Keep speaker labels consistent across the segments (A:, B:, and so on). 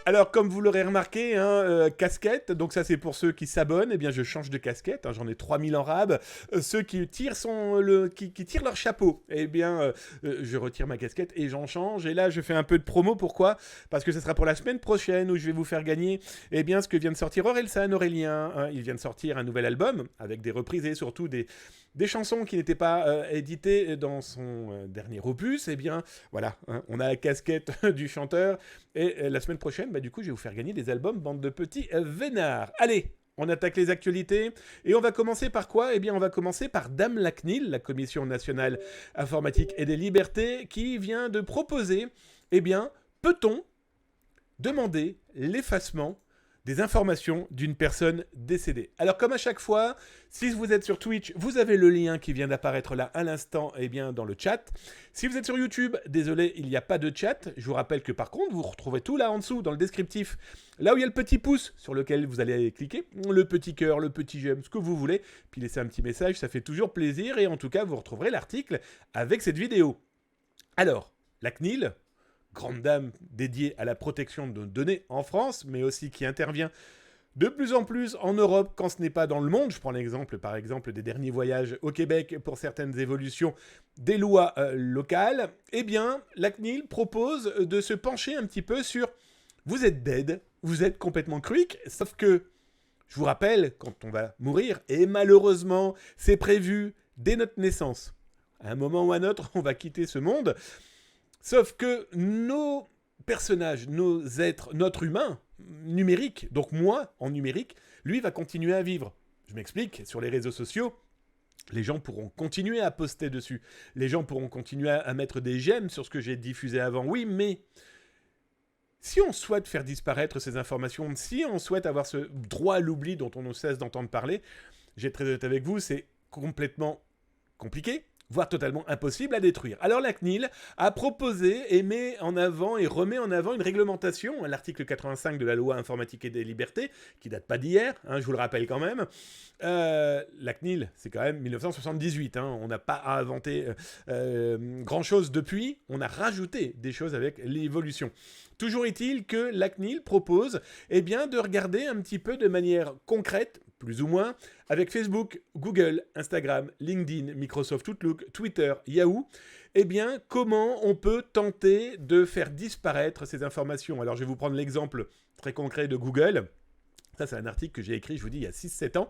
A: Alors, comme vous l'aurez remarqué, casquette, donc ça c'est pour ceux qui s'abonnent, eh bien je change de casquette, j'en ai 3000 en rab. Ceux qui tirent, qui tirent leur chapeau, eh bien je retire ma casquette et j'en change. Et là je fais un peu de promo, pourquoi ? Parce que ça sera pour la semaine prochaine où je vais vous faire gagner eh bien, ce que vient de sortir Aurélien. Il vient de sortir un nouvel album avec des reprises et surtout des chansons qui n'étaient pas éditées dans son dernier opus. Eh bien voilà, on a la casquette du chanteur. Et la semaine prochaine, du coup, je vais vous faire gagner des albums, bande de petits vénards. Allez, on attaque les actualités. Et on va commencer par quoi ? Eh bien, on va commencer par Dame la CNIL, la Commission nationale informatique et des libertés, qui vient de proposer, eh bien, peut-on demander l'effacement des informations d'une personne décédée. Alors comme à chaque fois, si vous êtes sur Twitch, vous avez le lien qui vient d'apparaître là à l'instant eh bien, dans le chat. Si vous êtes sur YouTube, désolé, il n'y a pas de chat. Je vous rappelle que par contre, vous retrouvez tout là en dessous, dans le descriptif, là où il y a le petit pouce sur lequel vous allez cliquer, le petit cœur, le petit j'aime, ce que vous voulez, puis laissez un petit message, ça fait toujours plaisir, et en tout cas, vous retrouverez l'article avec cette vidéo. Alors, la CNIL, grande dame dédiée à la protection de données en France, mais aussi qui intervient de plus en plus en Europe quand ce n'est pas dans le monde. Je prends l'exemple, par exemple, des derniers voyages au Québec pour certaines évolutions des lois locales. Eh bien, la CNIL propose de se pencher un petit peu sur « vous êtes dead, vous êtes complètement cruic », sauf que, je vous rappelle, quand on va mourir, et malheureusement, c'est prévu dès notre naissance. À un moment ou à un autre, on va quitter ce monde. Sauf que nos personnages, nos êtres, notre humain numérique, donc moi en numérique, lui va continuer à vivre. Je m'explique, sur les réseaux sociaux, les gens pourront continuer à poster dessus. Les gens pourront continuer à mettre des j'aime sur ce que j'ai diffusé avant. Oui, mais si on souhaite faire disparaître ces informations, si on souhaite avoir ce droit à l'oubli dont on ne cesse d'entendre parler, j'ai très honnête avec vous, c'est complètement compliqué, voire totalement impossible à détruire. Alors la CNIL a proposé et met en avant et remet en avant une réglementation, l'article 85 de la loi informatique et des libertés, qui date pas d'hier, je vous le rappelle quand même. La CNIL, c'est quand même 1978, on n'a pas inventé grand-chose depuis, on a rajouté des choses avec l'évolution. Toujours est-il que la CNIL propose eh bien, de regarder un petit peu de manière concrète, plus ou moins, avec Facebook, Google, Instagram, LinkedIn, Microsoft Outlook, Twitter, Yahoo, eh bien, comment on peut tenter de faire disparaître ces informations. Alors, je vais vous prendre l'exemple très concret de Google. Ça, c'est un article que j'ai écrit, je vous dis, il y a 6-7 ans.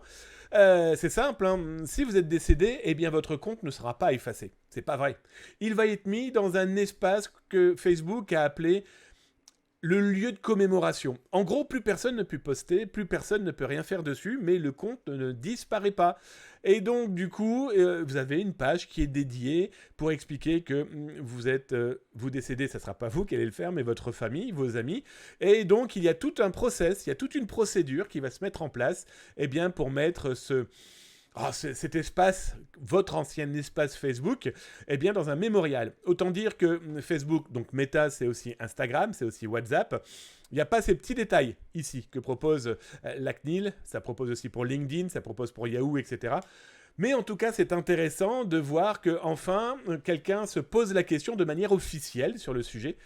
A: C'est simple, si vous êtes décédé, eh bien, votre compte ne sera pas effacé. C'est pas vrai. Il va être mis dans un espace que Facebook a appelé le lieu de commémoration. En gros, plus personne ne peut poster, plus personne ne peut rien faire dessus, mais le compte ne disparaît pas. Et donc, du coup, vous avez une page qui est dédiée pour expliquer que vous décédez, ça ne sera pas vous qui allez le faire, mais votre famille, vos amis. Et donc, il y a tout un process, il y a toute une procédure qui va se mettre en place eh bien, pour mettre cet espace, votre ancien espace Facebook, eh bien dans un mémorial. Autant dire que Facebook, donc Meta, c'est aussi Instagram, c'est aussi WhatsApp. Il n'y a pas ces petits détails ici que propose la CNIL. Ça propose aussi pour LinkedIn, ça propose pour Yahoo, etc. Mais en tout cas, c'est intéressant de voir qu'enfin, quelqu'un se pose la question de manière officielle sur le sujet.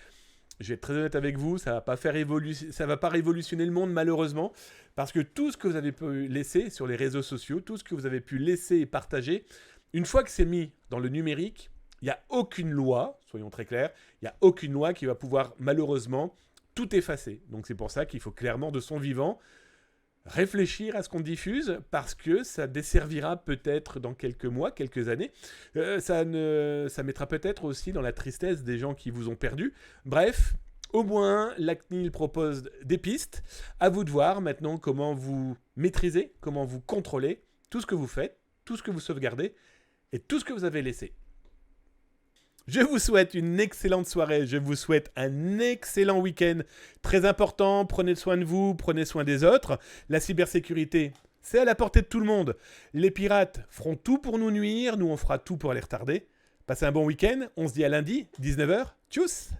A: Je vais être très honnête avec vous, ça ne va pas révolutionner le monde malheureusement, parce que tout ce que vous avez pu laisser sur les réseaux sociaux, tout ce que vous avez pu laisser et partager, une fois que c'est mis dans le numérique, il n'y a aucune loi, soyons très clairs, il n'y a aucune loi qui va pouvoir malheureusement tout effacer. Donc c'est pour ça qu'il faut clairement de son vivant réfléchir à ce qu'on diffuse parce que ça desservira peut-être dans quelques mois, quelques années. Ça mettra peut-être aussi dans la tristesse des gens qui vous ont perdu. Bref, au moins, la CNIL propose des pistes. À vous de voir maintenant comment vous maîtrisez, comment vous contrôlez tout ce que vous faites, tout ce que vous sauvegardez et tout ce que vous avez laissé. Je vous souhaite une excellente soirée, je vous souhaite un excellent week-end. Très important, prenez soin de vous, prenez soin des autres. La cybersécurité, c'est à la portée de tout le monde. Les pirates feront tout pour nous nuire, nous on fera tout pour les retarder. Passez un bon week-end, on se dit à lundi, 19h. Tchuss!